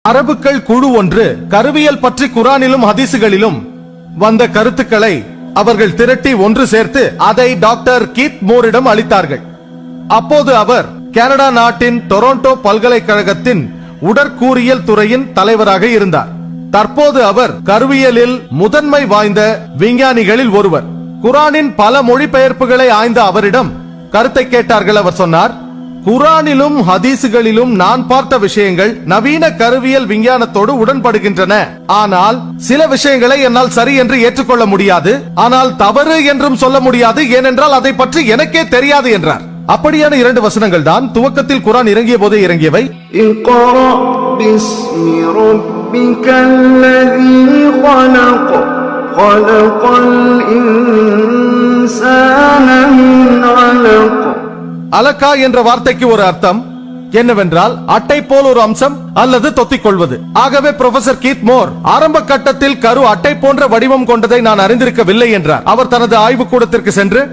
அரபுக்கள் குழு ஒன்று கருவியல் பற்றி குரானிலும் ஹதீசுகளிலும் வந்த கருத்துக்களை அவர்கள் திரட்டி ஒன்று சேர்த்து அதை டாக்டர் கீத் மோரிடம் அளித்தார்கள். அப்போது அவர் கனடா நாட்டின் டொரண்டோ பல்கலைக்கழகத்தின் உடற்கூறியல் துறையின் தலைவராக இருந்தார். தற்போது அவர் கருவியலில் முதன்மை வாய்ந்த விஞ்ஞானிகளில் ஒருவர். குரானின் பல மொழிபெயர்ப்புகளை ஆய்ந்த அவரிடம் கருத்தை கேட்டார்கள். அவர் சொன்னார், குரானிலும் ஹதீசுகளிலும் நான் பார்த்த விஷயங்கள் நவீன கருவியல் விஞ்ஞானத்தோடு உடன்படுகின்றன. ஆனால் சில விஷயங்களை என்னால் சரி என்று ஏற்றுக்கொள்ள முடியாது, ஆனால் தவறு என்றும் சொல்ல முடியாது, ஏனென்றால் அதை பற்றி எனக்கே தெரியாது என்றார். அப்படியான 2 வசனங்கள் தான் துவக்கத்தில் குரான் இறங்கிய போதே இறங்கியவை. அலக்கா என்ற வார்த்தைக்கு ஒரு அர்த்தம் என்னவென்றால் அட்டை போல் ஒரு அம்சம் அல்லது தொத்திக் கொள்வது. ஆகவே புரொஃபசர் கீத் மோர் ஆரம்ப கட்டத்தில் கரு அட்டை போன்ற வடிவம் கொண்டதை நான் அறிந்திருக்கவில்லை என்றார். அவர் தனது ஆய்வு கூடத்திற்கு சென்று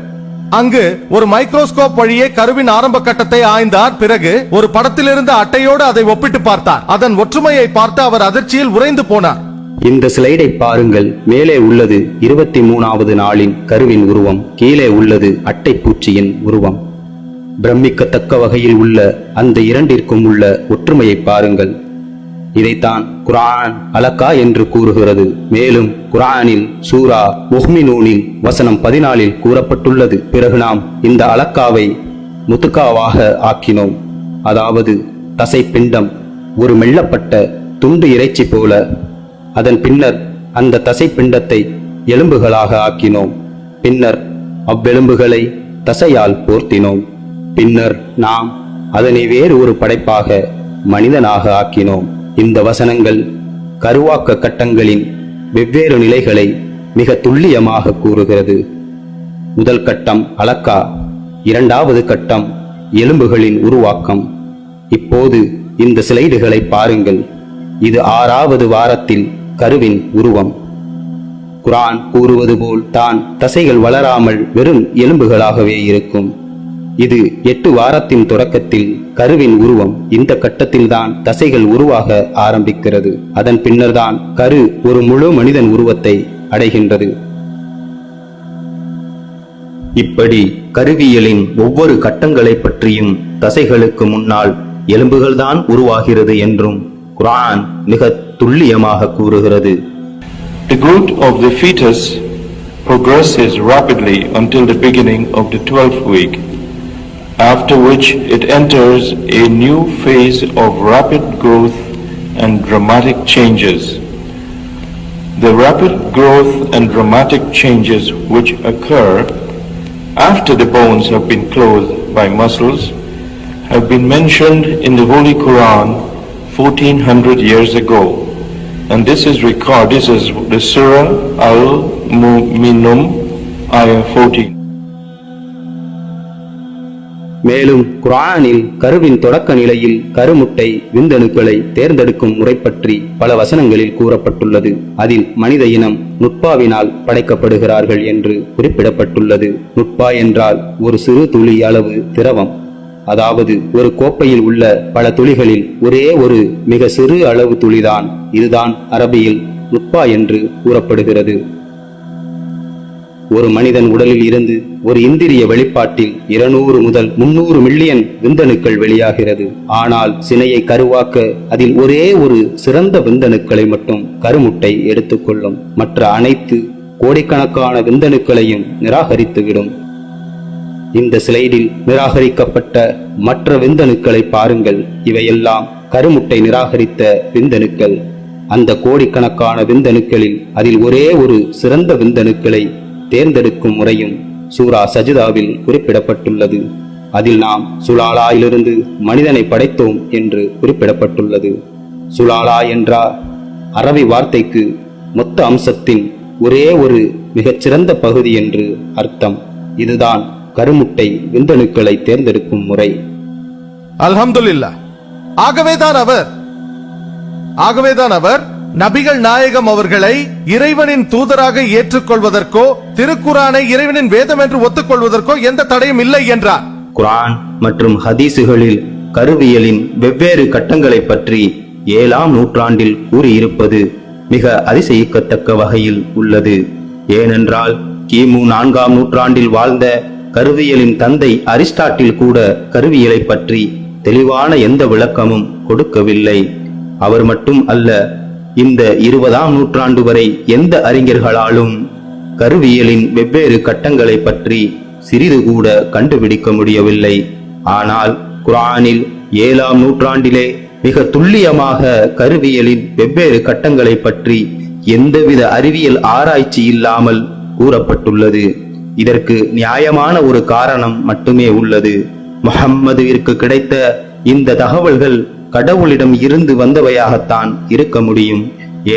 அங்கு ஒரு மைக்ரோஸ்கோப் வழியே கருவின் ஆரம்ப கட்டத்தை ஆய்ந்தார். பிறகு ஒரு படத்தில் இருந்த அட்டையோடு அதை ஒப்பிட்டு பார்த்தார். அதன் ஒற்றுமையை பார்த்து அவர் அதிர்ச்சியில் உறைந்து போனார். இந்த ஸ்லைடை பாருங்கள். மேலே உள்ளது 23வது நாளின் கருவின் உருவம், கீழே உள்ளது அட்டை பூச்சியின் உருவம். பிரமிக்கத்தக்க வகையில் உள்ள அந்த இரண்டிற்கும் உள்ள ஒற்றுமையை பாருங்கள். இதைத்தான் குர்ஆன் அலக்கா என்று கூறுகிறது. மேலும் குர்ஆனில் சூரா முஹ்மினூனில் வசனம் 14 கூறப்பட்டுள்ளது. பிறகு நாம் இந்த அலக்காவை முத்துக்காவாக ஆக்கினோம், அதாவது தசை பிண்டம், ஒரு மெல்லப்பட்ட துண்டு இறைச்சி போல. அதன் பின்னர் அந்த தசை பிண்டத்தை எலும்புகளாக ஆக்கினோம். பின்னர் அவ்வெலும்புகளை தசையால் போர்த்தினோம். பின்னர் நாம் அதனை வேறு ஒரு படைப்பாக மனிதனாக ஆக்கினோம். இந்த வசனங்கள் கருவாக்க கட்டங்களின் வெவ்வேறு நிலைகளை மிக துல்லியமாக கூறுகிறது. முதல் கட்டம் அலக்கா, 2வது கட்டம் எலும்புகளின் உருவாக்கம். இப்போது இந்த ஸ்லைடுகளை பாருங்கள். இது 6வது வாரத்தில் கருவின் உருவம். குர்ஆன் கூறுவது போல் தான் தசைகள் வளராமல் வெறும் எலும்புகளாகவே இருக்கும். இது 8 வாரத்தின் தொடக்கத்தில் கருவின் உருவம். இந்த கட்டத்தில் தான் தசைகள் உருவாக ஆரம்பிக்கிறது. அதன் பின்னர் தான் கரு ஒரு முழு மனிதன் உருவத்தை அடைகின்றது. இப்படி கருவியலின் ஒவ்வொரு கட்டங்களை பற்றியும் தசைகளுக்கு முன்னால் எலும்புகள் தான் உருவாகிறது என்றும் குர்ஆன் மிக துல்லியமாக கூறுகிறது. The growth of the fetus progresses rapidly until the beginning of the 12th week, after which it enters a new phase of rapid growth and dramatic changes. The rapid growth and dramatic changes which occur after the bones have been clothed by muscles have been mentioned in the Holy Quran 1400 years ago, and this is the Surah Al-Mu'minun ayah 14. மேலும் குர்ஆனில் கருவின் தொடக்க நிலையில் கருமுட்டை விந்தணுக்களை தேர்ந்தெடுக்கும் முறை பற்றி பல வசனங்களில் கூறப்பட்டுள்ளது. அதில் மனித இனம் நுட்பாவினால் படைக்கப்படுகிறார்கள் என்று குறிப்பிடப்பட்டுள்ளது. நுட்பா என்றால் ஒரு சிறு துளி அளவு திரவம், அதாவது ஒரு கோப்பையில் உள்ள பல துளிகளில் ஒரே ஒரு மிக சிறு அளவு துளிதான். இதுதான் அரபியில் நுட்பா என்று கூறப்படுகிறது. ஒரு மனிதன் உடலில் இருந்து ஒரு இந்திரிய வெளிப்பாட்டில் 200 முதல் 300 மில்லியன் விந்தணுக்கள் வெளியாகிறது. ஆனால் சினையை கருவாக்க அதில் ஒரே ஒரு சிறந்த விந்தணுக்களை மட்டும் கருமுட்டை எடுத்துக்கொள்ளும். மற்ற அனைத்து கோடிக்கணக்கான விந்தணுக்களையும் நிராகரித்துவிடும். இந்த ஸ்லைடில் நிராகரிக்கப்பட்ட மற்ற விந்தணுக்களை பாருங்கள். இவையெல்லாம் கருமுட்டை நிராகரித்த விந்தணுக்கள். அந்த கோடிக்கணக்கான விந்தணுக்களில் அதில் ஒரே ஒரு சிறந்த விந்தணுக்களை தேர்ந்தெடுக்கும் முறையும் சூரா சஜ்தாவில் குறிப்பிடப்பட்டுள்ளது. அதில் நாம் சுலாலாயிலிருந்து மனிதனை படைத்தோம் என்று குறிப்பிடப்பட்டுள்ளது. சுலாலா என்ற அரபி வார்த்தைக்கு மொத்த அம்சத்தின் ஒரே ஒரு மிகச்சிறந்த பகுதி என்று அர்த்தம். இதுதான் கருமுட்டை விந்தணுக்களை தேர்ந்தெடுக்கும் முறை. அல்ஹம்துலில்லாஹ். ஆகவேதான் அவர் நபிகள் நாயகம் அவர்களை இறைவனின் தூதராக ஏற்றுக்கொள்வதற்கோ திருக்குரானை இறைவனின் வேதம் என்று ஒத்துக்கொள்வதற்கோ எந்த தடையும் இல்லை என்றார். குர்ஆன் மற்றும் ஹதீசுகளில் கருவியலின் வெவ்வேறு கட்டங்களை பற்றி 7ஆம் நூற்றாண்டில் கூறியிருப்பது மிக அதிசயிக்கத்தக்க வகையில் உள்ளது. ஏனென்றால் கிமு 4ஆம் நூற்றாண்டில் வாழ்ந்த கருவியலின் தந்தை அரிஸ்டாட்டில் கூட கருவியலை பற்றி தெளிவான எந்த விளக்கமும் கொடுக்கவில்லை. அவர் மட்டும் அல்ல, இந்த 20ஆம் நூற்றாண்டு வரை எந்த அறிஞர்களாலும் கருவியலின் வெவ்வேறு கட்டங்களை பற்றி சிறிது கூட கண்டுபிடிக்க முடியவில்லை. ஆனால் குர்ஆனில் 7ஆம் நூற்றாண்டிலே மிக துல்லியமாக கருவியலின் வெவ்வேறு கட்டங்களை பற்றி எந்தவித அறிவியல் ஆராய்ச்சி இல்லாமல் கூறப்பட்டுள்ளது. இதற்கு நியாயமான ஒரு காரணம் மட்டுமே உள்ளது. முஹம்மதுவிற்கு கிடைத்த இந்த தகவல்கள் கடவுளிடம் இருந்து வந்தவையாகத்தான் இருக்க முடியும்.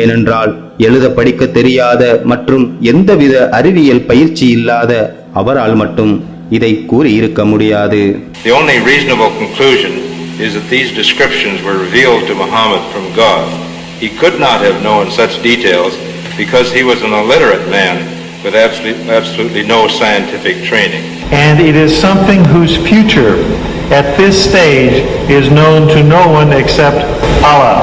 ஏனென்றால் எழுத படிக்க தெரியாத மற்றும் எந்தவித அறிவியல் பயிற்சி இல்லாத அவரால் மட்டும் இதை கூறியிருக்க முடியாது. The only reasonable conclusion is that these descriptions were revealed to Muhammad from God. He could not have known such details because he was an illiterate man with absolutely no scientific training. And it is something whose future at this stage is known to no one except Allah.